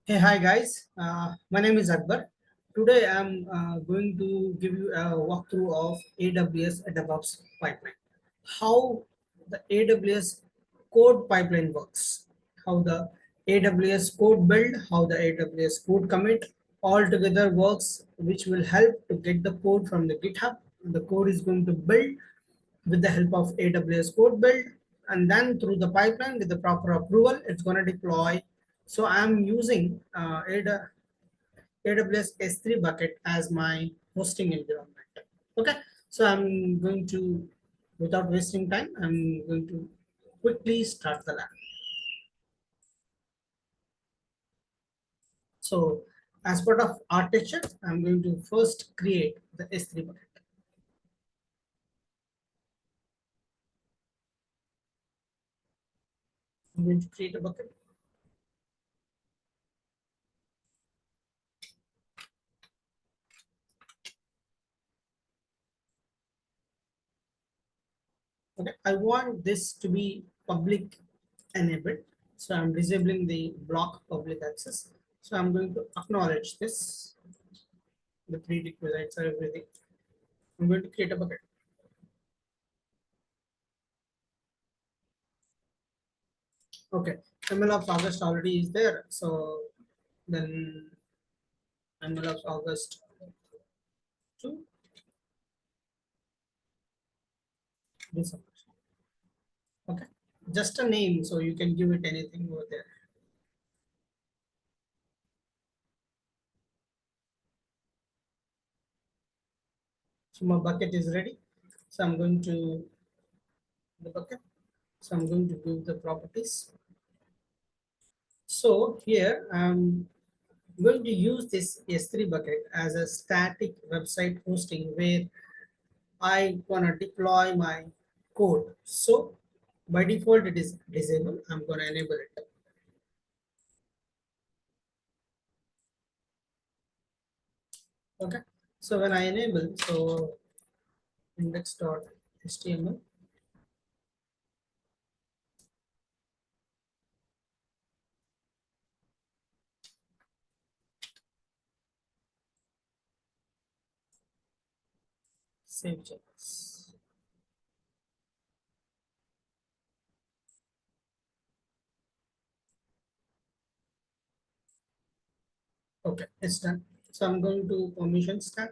Hey, hi guys. My name is Akbar. Today I'm going to give you a walkthrough of AWS DevOps Pipeline. How the AWS code pipeline works, how the AWS code build, how the AWS code commit all together works, which will help to get the code from the GitHub. The code is going to build with the help of AWS code build, and then through the pipeline with the proper approval, it's going to deploy. So I'm using AWS S3 bucket as my hosting environment. Okay, so I'm going to, without wasting time, I'm going to quickly start the lab. So as part of architecture, I'm going to first create the S3 bucket. I'm going to create a bucket. Okay, I want this to be public enabled. So I'm disabling the block public access. So I'm going to acknowledge this, the prerequisites or everything. I'm going to create a bucket. Okay, ML of August already is there. So then ML of August 2, December. Okay, just a name. So you can give it anything over there. So my bucket is ready. So I'm going to the bucket. So I'm going to give the properties. So here I'm going to use this S3 bucket as a static website hosting where I gonna deploy my code. So by default it is disabled. I'm gonna enable it. Okay. So when I enable, so index.html, save changes. Okay, it's done. So I'm going to permission stack.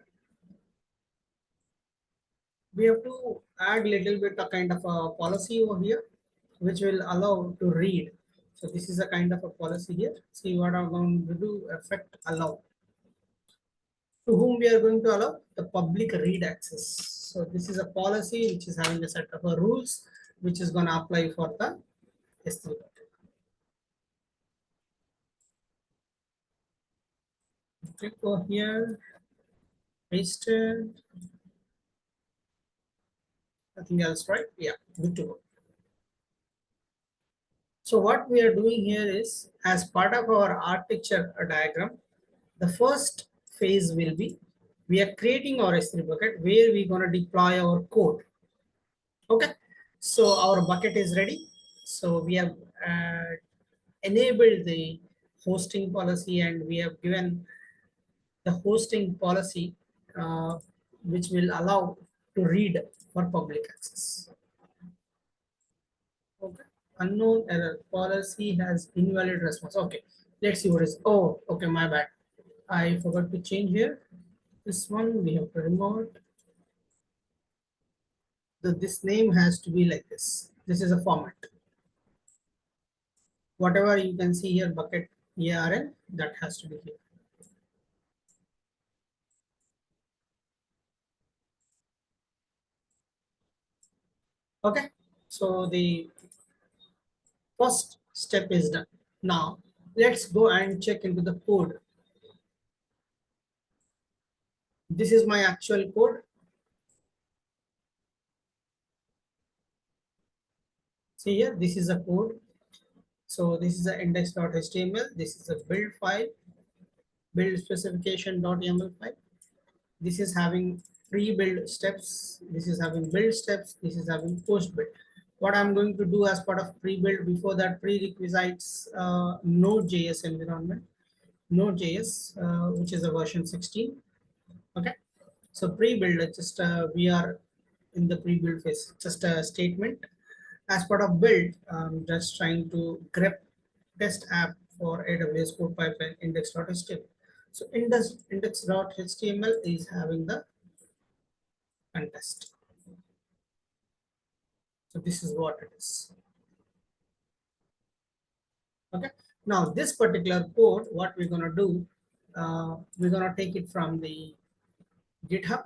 We have to add little bit a kind of a policy over here, which will allow to read. So this is a kind of a policy here. See what I'm going to do, effect allow. To whom we are going to allow the public read access. So this is a policy which is having a set of rules which is going to apply for the S3. Click over here, paste it. Nothing else, right? Yeah, good to go. So what we are doing here is, as part of our architecture diagram, the first phase will be we are creating our S3 bucket where we're going to deploy our code. Okay, so our bucket is ready. So we have enabled the hosting policy and we have given the hosting policy which will allow to read for public access. Okay, unknown error policy has invalid response. Okay, let's see what is. Oh, okay, my bad. I forgot to change here. This one we have to remove. This name has to be like this. This is a format. Whatever you can see here, bucket ARN, that has to be here. Okay, so the first step is done. Now let's go and check into the code. This is my actual code. See here, this is a code. So this is the index.html. This is a build file, build specification.yaml file. This is having pre-build steps. This is having build steps. This is having post-build. What I'm going to do as part of pre-build, before that, prerequisites Node.js environment. Node.js, which is a version 16. Okay, so pre-build, just we are in the pre-build phase, just a statement. As part of build, just trying to grep test app for AWS code pipeline index.html. So index.html is having the contest. So this is what it is. Okay. Now this particular code, what we're gonna do, we're gonna take it from the GitHub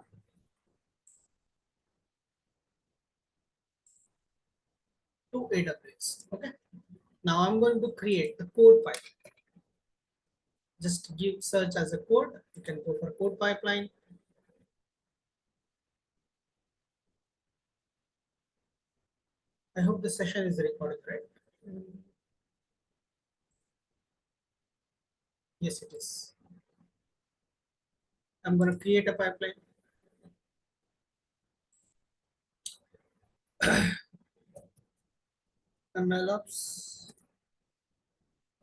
to AWS. Okay. Now I'm going to create the code pipeline. Just give search as a code. You can go for code pipeline. I hope the session is recorded, right? Yes, it is. I'm going to create a pipeline. MLOps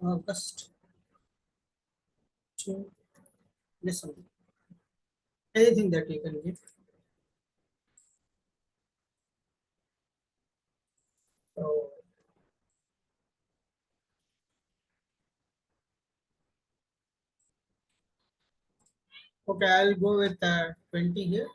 August to December. Anything that you can give. So, okay, I'll go with 20 here.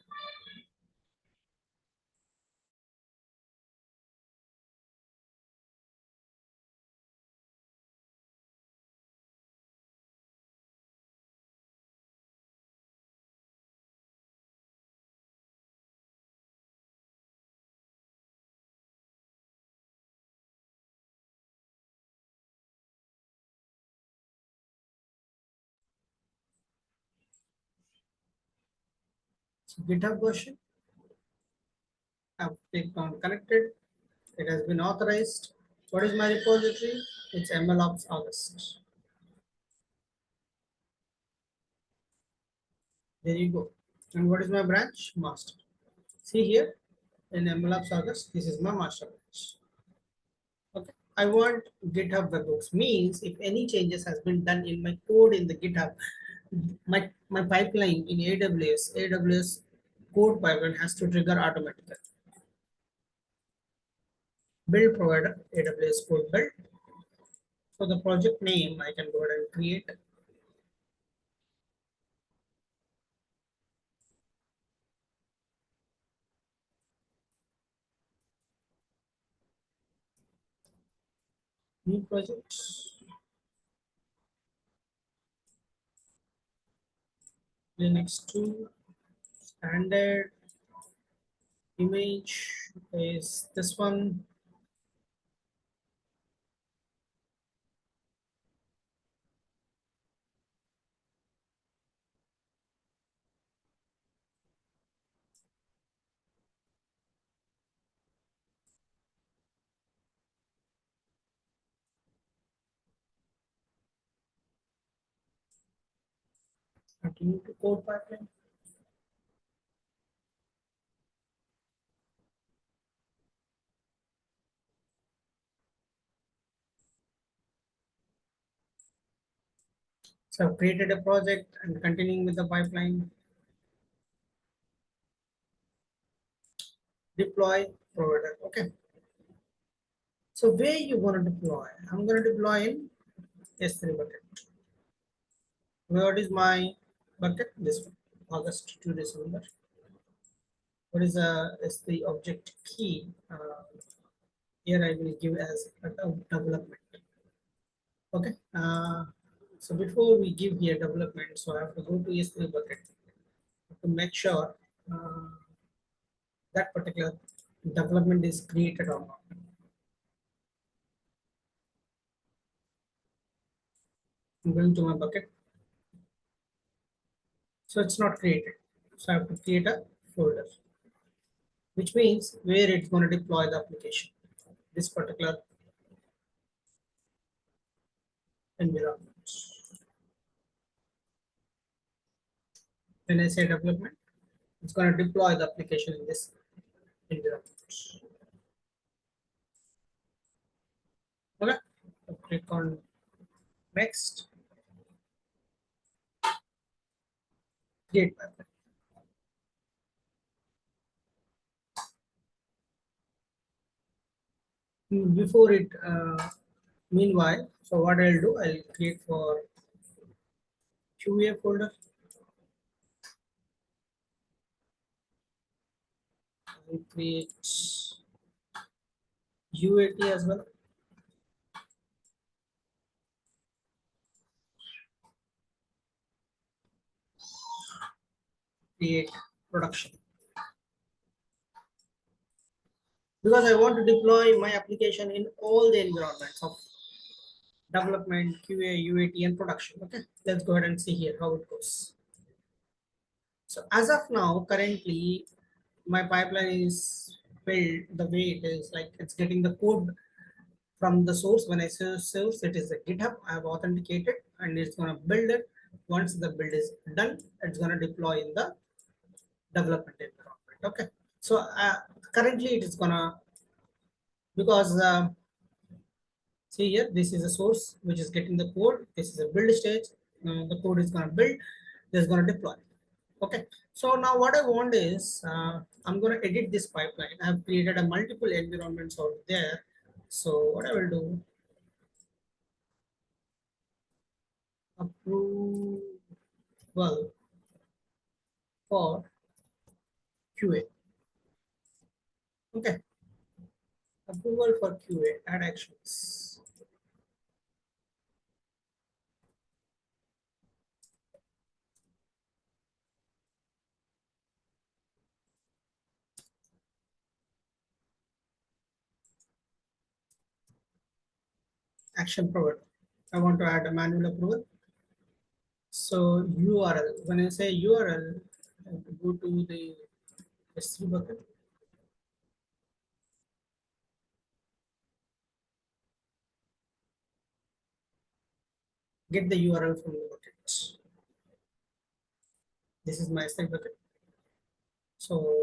So GitHub version. I've clicked on connected. It has been authorized. What is my repository? It's MLOps August. There you go. And what is my branch? Master. See here in MLOps August, this is my master branch. Okay. I want GitHub webhooks. Means if any changes has been done in my code in the GitHub, my pipeline in AWS code pipeline has to trigger automatically. Build provider, AWS code build. For the project name, I can go ahead and create new project. Linux 2 standard image is this one. Continue to code pipeline. So I've created a project and continuing with the pipeline. Deploy provider. Okay. So where you want to deploy? I'm going to deploy in S3 bucket. What is my bucket? This one. August to December. What is S3 object key? Here I will give as a development. Okay. So before we give here development, so I have to go to S3 bucket to make sure that particular development is created or not. I'm going to my bucket. So it's not created. So I have to create a folder, which means where it's going to deploy the application, this particular environment. When I say development, it's going to deploy the application in this environment. Okay. So click on next. Create pipeline. Before it, meanwhile, so what I'll do, I'll create for QA folder. I'll create UAT as well. Create production. Because I want to deploy my application in all the environments of development, QA, UAT, and production. Okay, let's go ahead and see here how it goes. So as of now, currently, my pipeline is built the way it is, like it's getting the code from the source. When I say source, it is a GitHub. I have authenticated and it's going to build it. Once the build is done, it's going to deploy in the development environment. Okay. So currently it is going to, because see here, this is a source which is getting the code. This is a build stage. The code is going to build. This is going to deploy. Okay. So now what I want is I'm going to edit this pipeline. I have created a multiple environments out there. So what I will do, approval for QA. Okay. Approval for QA. Add actions. Action provider. I want to add a manual approval. So URL. When I say URL, I have to go to the S3 bucket. Get the URL from the bucket. This is my S3 bucket. So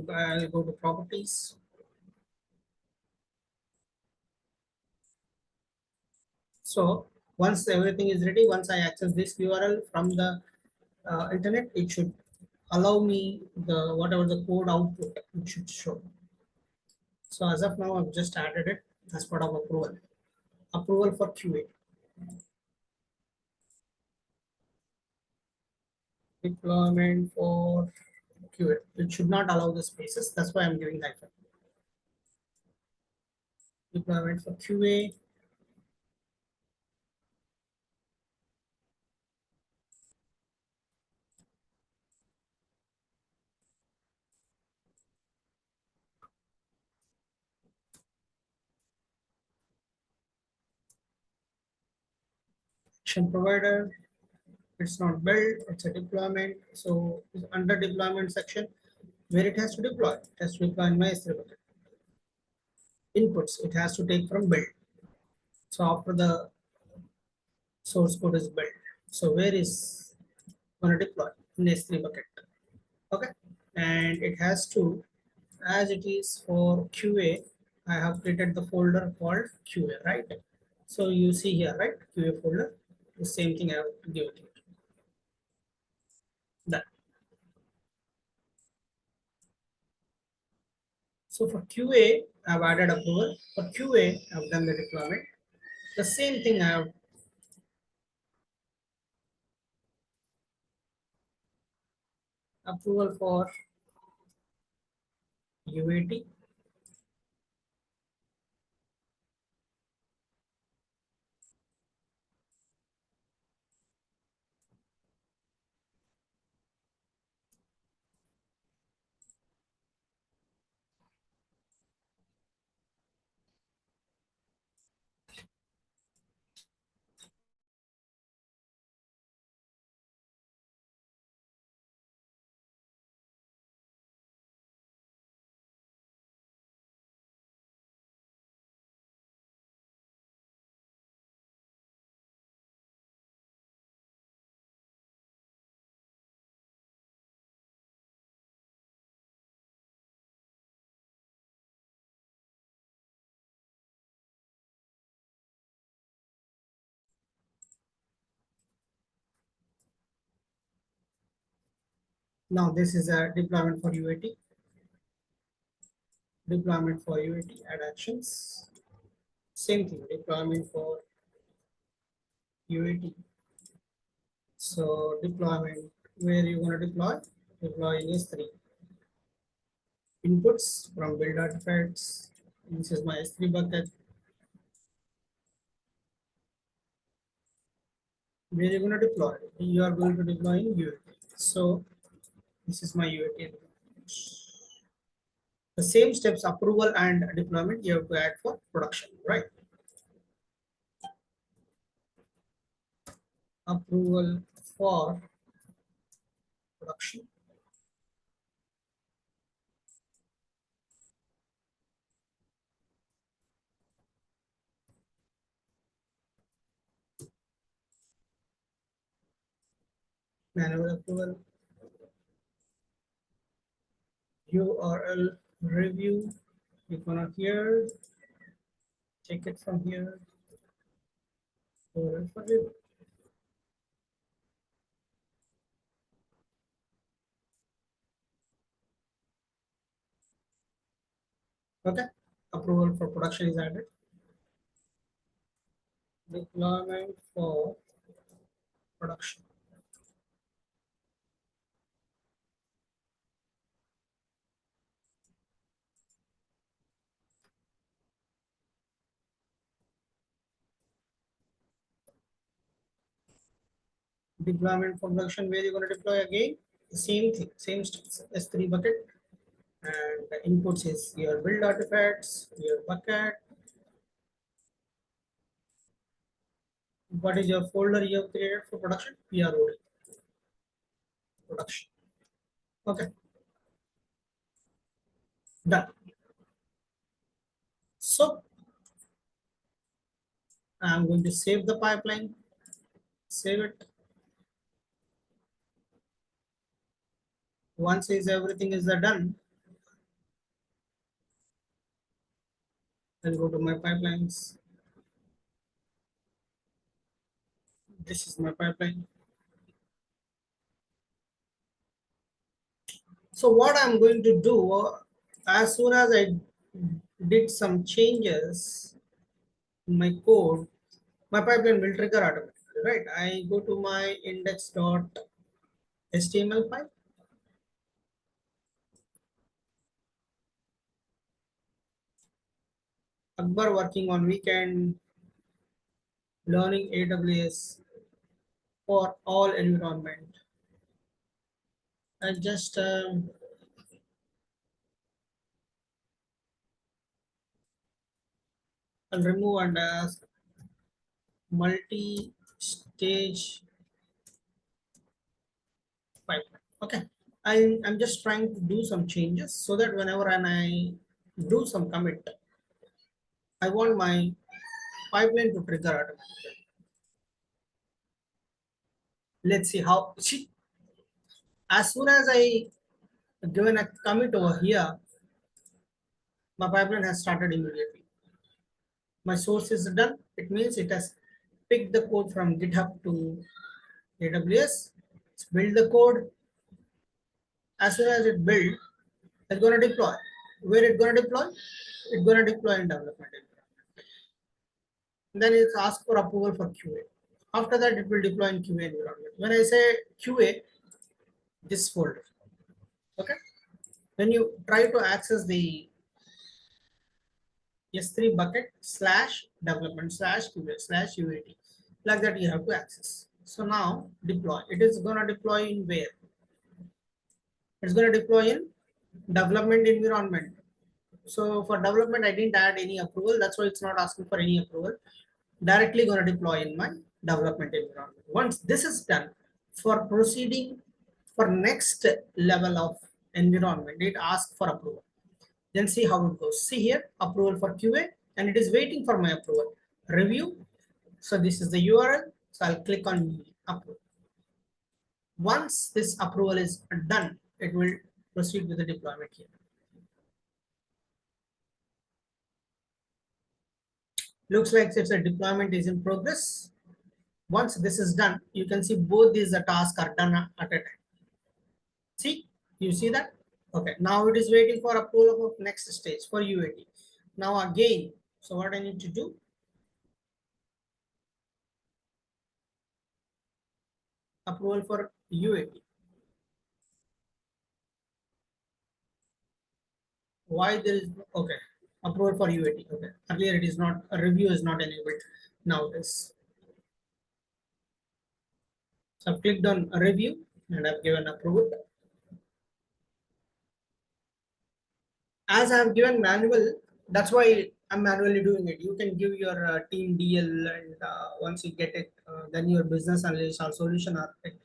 I'll go to properties. So once everything is ready, once I access this URL from the internet, it should allow me the whatever the code output it should show. So as of now, I've just added it as part of approval. Approval for QA. Deployment for QA. It should not allow the spaces. That's why I'm giving hyphen. Deployment for QA. Action provider. It's not built. It's a deployment. So it's under deployment section where it has to deploy. It has to deploy in my S3 bucket. Inputs. It has to take from build. So after the source code is built. So where is going to deploy in S3 bucket? Okay, and it has to, as it is for QA, I have created the folder called QA, right? So you see here, right? QA folder, the same thing I have to give it here. Done. So for QA, I've added approval. For QA, I've done the deployment. The same thing I have approval for UAT. Now this is a deployment for UAT. Deployment for UAT, add actions. Same thing, deployment for UAT. So deployment, where you want to deploy? Deploy in S3. Inputs from build artifacts. This is my S3 bucket. Where you're going to deploy? You are going to deploy in UAT. So this is my UAT. The same steps, approval and deployment, you have to add for production, right? Approval for production. Manual approval. URL review. Click on here. Take it from here. URL for review. Okay. Approval for production is added. Deployment for production. Deployment for production, where you're going to deploy again? The same thing, same steps. S3 bucket. And the inputs is your build artifacts, your bucket. What is your folder you have created for production? PROD. Production. Okay, done. So I'm going to save the pipeline, save it. Once is everything is done, I'll go to my pipelines. This is my pipeline. So what I'm going to do, as soon as I did some changes in my code, my pipeline will trigger automatically, right? I go to my index.html file. Akbar working on weekend, learning AWS for all environment. I just I'll remove and ask multi-stage pipeline. Okay. I'm just trying to do some changes so that whenever I do some commit, I want my pipeline to trigger automatically. Let's see how. See, as soon as I given a commit over here, my pipeline has started immediately. My source is done. It means it has picked the code from GitHub to AWS. It's build the code. As soon as it build, it's going to deploy. Where it's going to deploy? It's going to deploy in development. Then it's ask for approval for QA. After that, it will deploy in QA environment. When I say QA, this folder. Okay. When you try to access the S3 bucket slash development slash QA slash UAT, like that you have to access. So now deploy. It is going to deploy in where? It's going to deploy in development environment. So for development, I didn't add any approval. That's why it's not asking for any approval. Directly going to deploy in my development environment. Once this is done, for proceeding for next level of environment, it asks for approval. Then see how it goes. See here, approval for QA, and it is waiting for my approval. Review. So this is the URL. So I'll click on approve. Once this approval is done, it will proceed with the deployment here. Looks like it's a deployment is in progress. Once this is done, you can see both these tasks are done at a time. See, you see that? Okay, now it is waiting for approval of next stage for UAT. Now again, so what I need to do? Approval for UAT. Why there is okay? Approval for UAT. Okay, earlier it is not, a review is not enabled. Now it is. So I've clicked on a review and I've given approval. As I have given manual, that's why I'm manually doing it. You can give your team DL, and once you get it, then your business analyst or solution architect,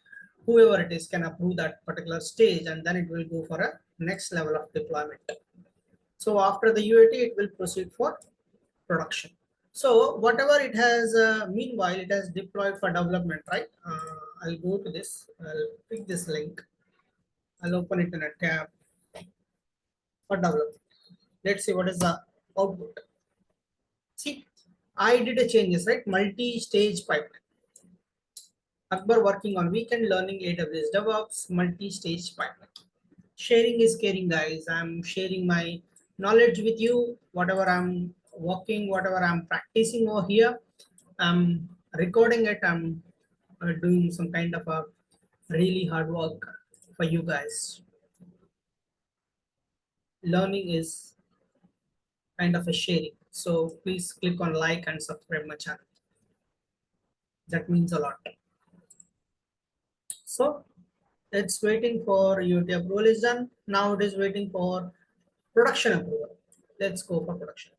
whoever it is, can approve that particular stage, and then it will go for a next level of deployment. So after the UAT, it will proceed for production. So whatever it has, meanwhile, it has deployed for development, right? I'll go to this, I'll pick this link, I'll open it in a tab for development. Let's see what is the output. See, I did a changes, right? Multi-stage pipeline. Akbar working on weekend learning AWS DevOps multi-stage pipeline. Sharing is caring, guys. I'm sharing my knowledge with you. Whatever I'm working, whatever I'm practicing over here, I'm recording it. I'm doing some kind of a really hard work for you guys. Learning is kind of a sharing. So please click on like and subscribe my channel. That means a lot. So it's waiting for UAT approval is done. Now it is waiting for production approval. Let's go for production.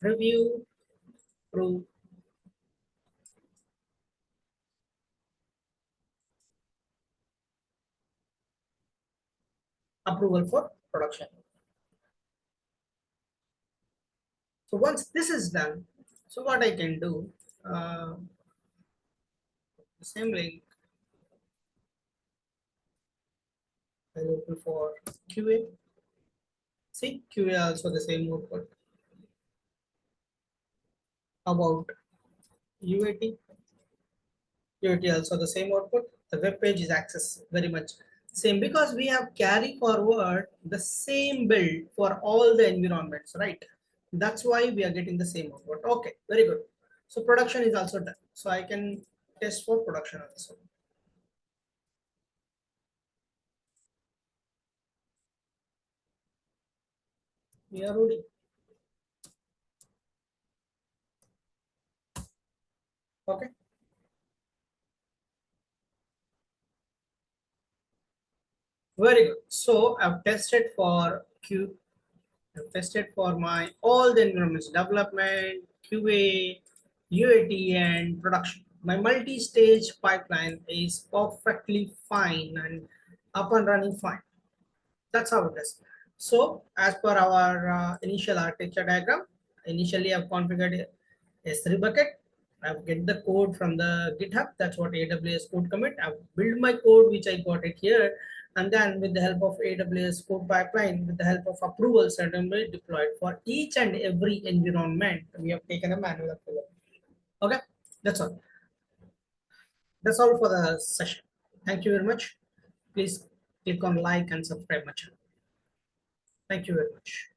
Review, approve, approval for production. So once this is done, so what I can do, the same link, I open for QA. See, QA also the same output. About UAT, UAT also the same output. The web page is access very much same because we have carry forward the same build for all the environments, right? That's why we are getting the same output. Okay, very good. So production is also done. So I can test for production also. We are ready. Okay, very good. So I've tested for Q. I've tested for my all the environments: development, QA, UAT, and production. My multi-stage pipeline is perfectly fine and up and running fine. That's how it is. So as per our initial architecture diagram, initially I've configured S3 bucket. I've get the code from the GitHub. That's what AWS code commit. I've built my code, which I got it here. And then with the help of AWS code pipeline, with the help of approvals, certainly deployed for each and every environment. We have taken a manual approval. Okay, that's all. That's all for the session. Thank you very much. Please click on like and subscribe my channel. Thank you very much.